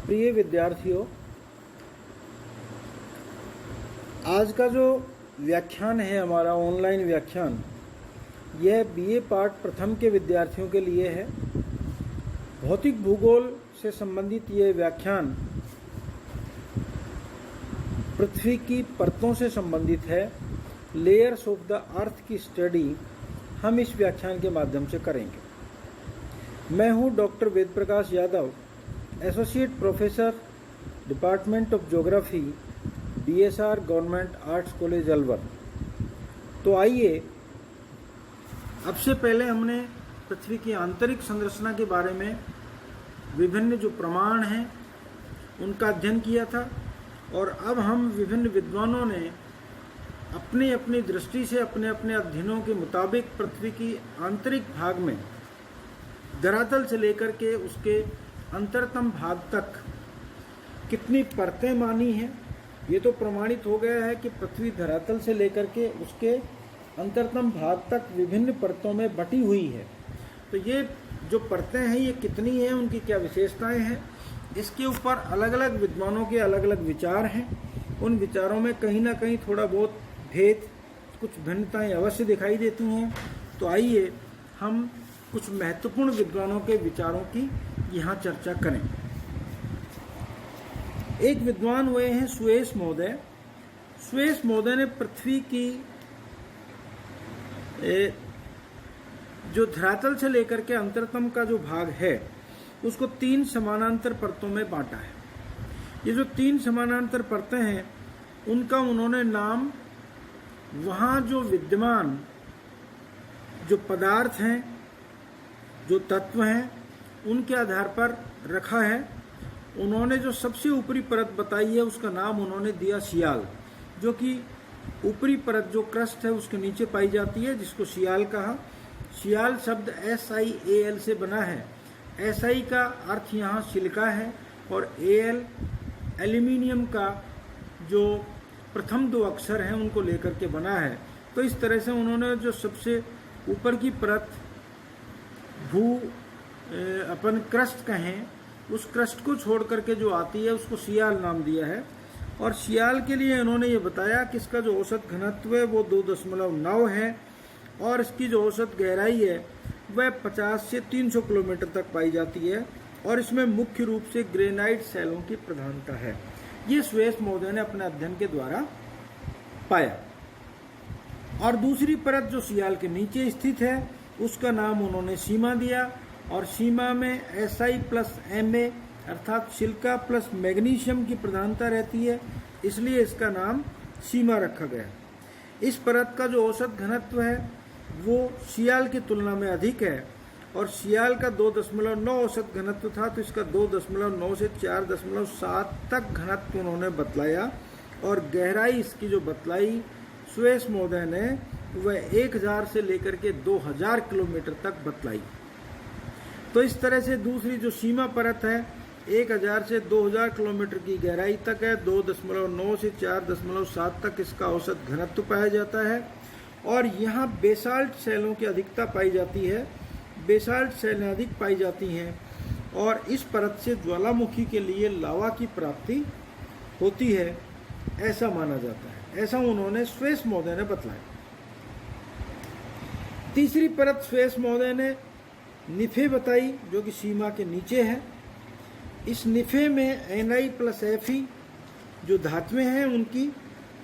प्रिय विद्यार्थियों, आज का जो व्याख्यान है हमारा ऑनलाइन व्याख्यान, यह बीए पार्ट प्रथम के विद्यार्थियों के लिए है। भौतिक भूगोल से संबंधित ये व्याख्यान पृथ्वी की परतों से संबंधित है। लेयर्स ऑफ द अर्थ की स्टडी हम इस व्याख्यान के माध्यम से करेंगे। मैं हूं doctor Ved Prakash Yadav, associate professor, department of geography, BSR government arts college Alwar. तो आइए, अब से पहले हमने पृथ्वी की आंतरिक संरचना के बारे में विभिन्न जो प्रमाण हैं उनका अध्ययन किया था, और अब हम विभिन्न विद्वानों ने अपनी अपनी दृष्टि से अपने अपने अध्ययनों के मुताबिक पृथ्वी की आंतरिक भाग में धरातल से लेकर के उसके अंतरतम भाग तक कितनी परतें मानी हैं। ये तो प्रमाणित हो गया है कि पृथ्वी धरातल से लेकर के उसके अंतरतम भाग तक विभिन्न परतों में बटी हुई है। तो ये जो परतें हैं ये कितनी हैं, उनकी क्या विशेषताएं हैं, इसके ऊपर अलग अलग विद्वानों के अलग अलग विचार हैं। उन विचारों में कहीं ना कहीं थोड़ा बहुत भेद, कुछ भिन्नताएं अवश्य दिखाई देती हैं। तो आइए हम कुछ महत्वपूर्ण विद्वानों के विचारों की यहाँ चर्चा करें। एक विद्वान हुए हैं सुएस महोदय। सुएस महोदय ने पृथ्वी की जो धरातल से लेकर के अंतरतम का जो भाग है उसको 3 समानांतर परतों में बांटा है। ये जो 3 समानांतर परतें हैं उनका उन्होंने नाम वहाँ जो विद्यमान जो पदार्थ हैं, जो तत्व हैं, उनके आधार पर रखा है। उन्होंने जो सबसे ऊपरी परत बताई है उसका नाम उन्होंने दिया सियाल, जो कि ऊपरी परत जो क्रस्ट है उसके नीचे पाई जाती है, जिसको सियाल कहा। सियाल शब्द SIAL से बना है। SI का अर्थ यहाँ सिलिका है और AL एल्यूमिनियम का जो प्रथम 2 अक्षर हैं उनको लेकर के बना है। तो इस तरह से उन्होंने जो सबसे ऊपर की परत अपन क्रस्ट कहें, उस क्रस्ट को छोड़ करके जो आती है उसको सियाल नाम दिया है। और सियाल के लिए उन्होंने ये बताया कि इसका जो औसत घनत्व है वो 2.9 है और इसकी जो औसत गहराई है वह 50 से 300 किलोमीटर तक पाई जाती है, और इसमें मुख्य रूप से ग्रेनाइट शैलों की प्रधानता है। ये सुएस महोदय ने अपने अध्ययन के द्वारा पाया। और दूसरी परत जो सियाल के नीचे स्थित है उसका नाम उन्होंने सीमा दिया, और सीमा में Si+Ma अर्थात सिलिका प्लस मैग्नीशियम की प्रधानता रहती है, इसलिए इसका नाम सीमा रखा गया। इस परत का जो औसत घनत्व है वो सियाल की तुलना में अधिक है, और सियाल का 2.9 औसत घनत्व था, तो इसका 2.9 से 4.7 तक घनत्व उन्होंने बतलाया। और गहराई इसकी जो बतलाई सुएस महोदय ने वह 1000 से लेकर के 2000 किलोमीटर तक बतलाई। तो इस तरह से दूसरी जो सीमा परत है 1000 से 2000 किलोमीटर की गहराई तक है, 2.9 से 4.7 तक इसका औसत घनत्व पाया जाता है। और यहाँ बेसाल्ट शैलों की अधिकता पाई जाती है, बेसाल्ट शैलें अधिक पाई जाती हैं, और इस परत से ज्वालामुखी के लिए लावा की प्राप्ति होती है, ऐसा माना जाता है। ऐसा उन्होंने सुएस महोदय ने बतलाया। तीसरी परत सुएस महोदय ने निफे बताई, जो कि सीमा के नीचे है। इस निफे में Na+Fe जो धातुएं हैं उनकी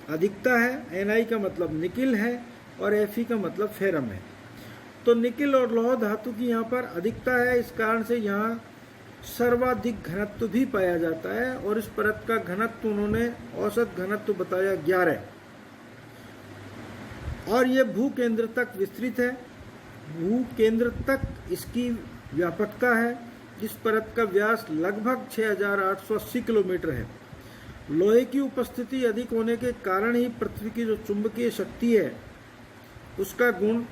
अधिकता है। Na का मतलब निकिल है और Fe का मतलब फेरम है। तो निकिल और लौह धातु की यहाँ पर अधिकता है, इस कारण से यहाँ सर्वाधिक घनत्व भी पाया जाता है। और इस परत का घनत्व उन्होंने औसत घनत्व बताया 11, और ये भू केंद्र तक विस्तृत है। भू केंद्र तक इसकी व्यापकता है। इस परत का व्यास लगभग 6880 किलोमीटर है। लोहे की उपस्थिति अधिक होने के कारण ही पृथ्वी की जो चुंबकीय शक्ति है उसका गुण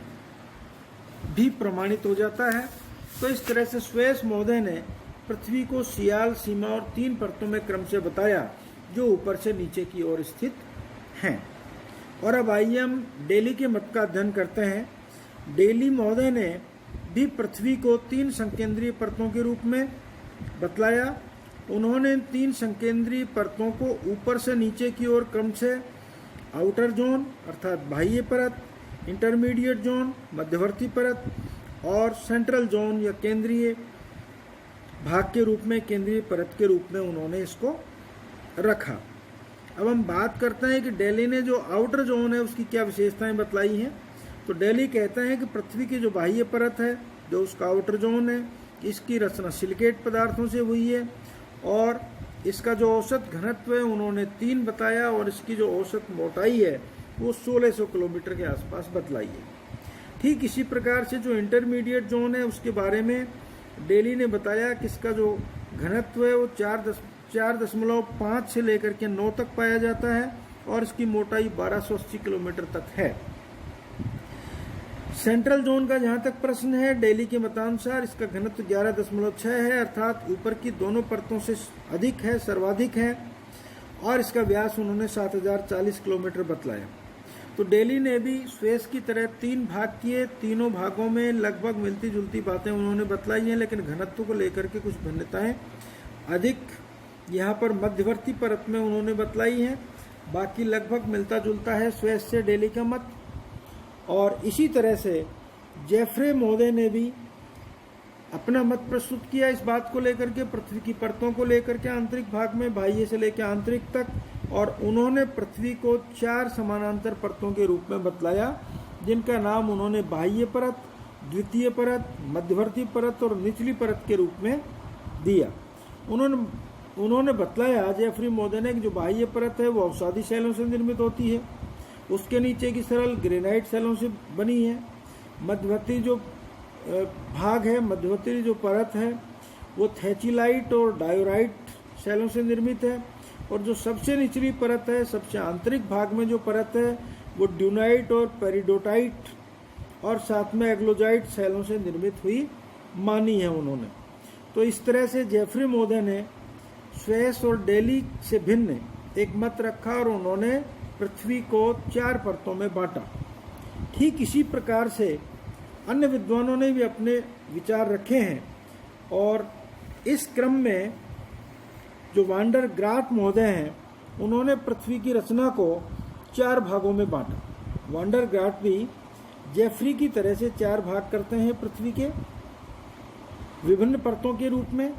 भी प्रमाणित हो जाता है। तो इस तरह से सुएस महोदय ने पृथ्वी को सियाल, सीमा और 3 परतों में क्रम से बताया, जो ऊपर से नीचे की ओर स्थित हैं। और अब आइए हम डेली के मत का अध्ययन करते हैं। डेली महोदय ने भी पृथ्वी को 3 संकेंद्रीय परतों के रूप में बतलाया, उन्होंने 3 संकेंद्रीय परतों को ऊपर से नीचे की ओर क्रम से आउटर जोन अर्थात बाह्य परत, इंटरमीडिएट जोन मध्यवर्ती परत और सेंट्रल जोन या केंद्रीय भाग के रूप में, केंद्रीय परत के रूप में उन्होंने इसको रखा। अब हम बात करते हैं कि डेली ने जो आउटर जोन है उसकी क्या विशेषताएं बतलाई हैं। तो डेली कहते हैं कि पृथ्वी की जो बाह्य परत है, जो उसका आउटर जोन है, इसकी रचना सिलिकेट पदार्थों से हुई है और इसका जो औसत घनत्व है उन्होंने 3 बताया और इसकी जो औसत मोटाई है वो 1600 किलोमीटर के आसपास बतलाई है। ठीक इसी प्रकार से जो इंटरमीडिएट जोन है उसके बारे में डेली ने बताया कि इसका जो घनत्व है वो 4.5 से लेकर के 9 तक पाया जाता है और इसकी मोटाई 1280 किलोमीटर तक है। सेंट्रल जोन का जहां तक प्रश्न है, डेली के मतानुसार इसका घनत्व 11.6 है अर्थात ऊपर की दोनों परतों से अधिक है, सर्वाधिक है और इसका व्यास उन्होंने 7040 किलोमीटर बतलाया। तो डेली ने भी स्वेस की तरह 3 भाग किए, तीनों भागों में लगभग मिलती जुलती बातें उन्होंने बतलाई हैं, लेकिन घनत्व को लेकर के कुछ भिन्नताएं अधिक यहाँ पर मध्यवर्ती परत में उन्होंने बतलाई हैं। बाकी लगभग मिलता जुलता है स्वेस से डेली का मत। और इसी तरह से जेफ्रे महोदय ने भी अपना मत प्रस्तुत किया इस बात को लेकर के, पृथ्वी की परतों को लेकर के आंतरिक भाग में बाह्य से लेकर आंतरिक तक, और उन्होंने पृथ्वी को 4 समानांतर परतों के रूप में बतलाया जिनका नाम उन्होंने बाह्य परत, द्वितीय परत, मध्यवर्ती परत और निचली परत के रूप में दिया। उन्होंने बतलाया जेफ्री महोदय ने कि जो बाह्य परत है वो अवसादी शैलों से निर्मित होती है, उसके नीचे की सरल ग्रेनाइट शैलों से बनी है। मध्यवर्ती जो भाग है, मध्यवर्ती जो परत है वो थैचिलाइट और डायोराइट शैलों से निर्मित है और जो सबसे निचली परत है, सबसे आंतरिक भाग में जो परत है वो ड्यूनाइट और पेरिडोटाइट और साथ में एग्लोजाइट शैलों से निर्मित हुई मानी है उन्होंने। तो इस तरह से जेफ्री महोदय ने स्वेस और डेली से भिन्न एक मत रखा और उन्होंने पृथ्वी को 4 परतों में बांटा। ठीक इसी प्रकार से अन्य विद्वानों ने भी अपने विचार रखे हैं और इस क्रम में जो वांडर ग्राट महोदय हैं उन्होंने पृथ्वी की रचना को 4 भागों में बांटा। वांडर ग्राट भी जेफ्री की तरह से 4 भाग करते हैं पृथ्वी के विभिन्न परतों के रूप में,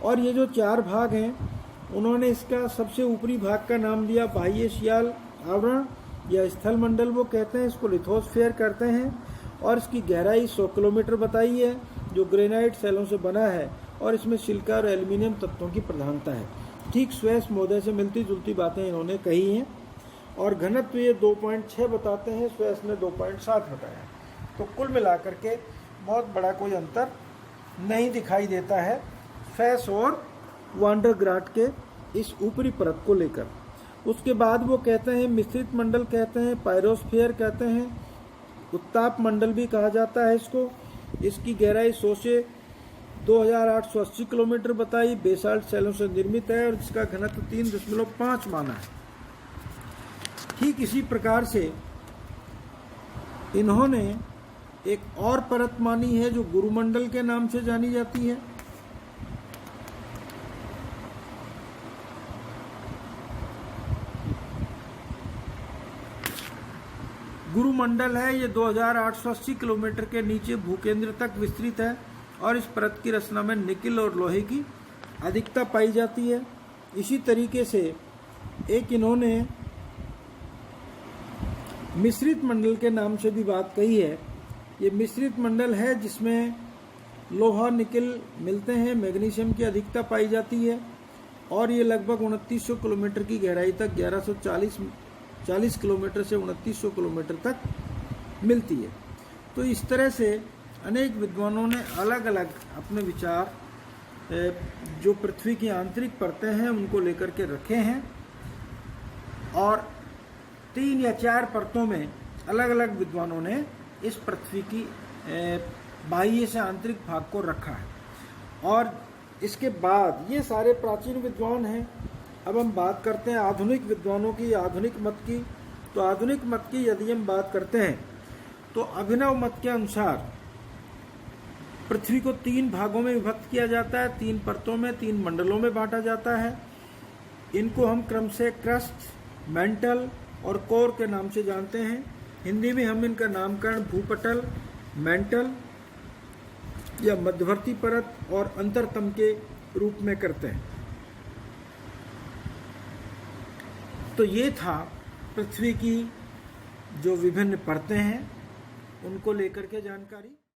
और ये जो 4 भाग हैं उन्होंने इसका सबसे ऊपरी भाग का नाम दिया बाह्य शियाल आवरण या स्थल मंडल वो कहते हैं, इसको लिथोस्फीयर कहते हैं और इसकी गहराई 100 किलोमीटर बताई है जो ग्रेनाइट शैलों से बना है और इसमें सिलिका और एल्यूमिनियम तत्वों की प्रधानता है। ठीक स्वेस महोदय से मिलती जुलती बातें इन्होंने कही हैं और घनत्व ये 2.6 बताते हैं, स्वेस ने 2.7 बताया। तो कुल मिलाकर के बहुत बड़ा कोई अंतर नहीं दिखाई देता है स्वेस और वांडर ग्राट के इस ऊपरी परत को लेकर। उसके बाद वो कहते हैं मिश्रित मंडल कहते हैं, पायरोस्फीयर कहते हैं, उत्ताप मंडल भी कहा जाता है इसको। इसकी गहराई 100 से 2880 किलोमीटर बताई, बेसाल्ट शैलों से निर्मित है और इसका घनत्व 3.5 माना है। ठीक इसी प्रकार से इन्होंने एक और परत मानी है जो गुरुमंडल के नाम से जानी जाती है। गुरुमंडल है ये 2880 किलोमीटर के नीचे भूकेंद्र तक विस्तृत है और इस परत की रचना में निकिल और लोहे की अधिकता पाई जाती है। इसी तरीके से एक इन्होंने मिश्रित मंडल के नाम से भी बात कही है। ये मिश्रित मंडल है जिसमें लोहा निकिल मिलते हैं, मैग्नीशियम की अधिकता पाई जाती है और ये लगभग 2900 किलोमीटर की गहराई तक 1140 किलोमीटर से 2900 किलोमीटर तक मिलती है। तो इस तरह से अनेक विद्वानों ने अलग अलग अपने विचार जो पृथ्वी की आंतरिक परतें हैं उनको लेकर के रखे हैं और 3 या 4 परतों में अलग अलग विद्वानों ने इस पृथ्वी की बाह्य से आंतरिक भाग को रखा है। और इसके बाद ये सारे प्राचीन विद्वान हैं। अब हम बात करते हैं आधुनिक विद्वानों की, आधुनिक मत की। तो आधुनिक मत की यदि हम बात करते हैं तो अभिनव मत के अनुसार पृथ्वी को 3 भागों में विभक्त किया जाता है, 3 परतों में, 3 मंडलों में बांटा जाता है। इनको हम क्रम से क्रस्ट, मेंटल और कोर के नाम से जानते हैं। हिंदी में हम इनका नामकरण भूपटल, मेंटल या मध्यवर्ती परत और अंतरतम के रूप में करते हैं। तो ये था पृथ्वी की जो विभिन्न परतें हैं उनको लेकर के जानकारी।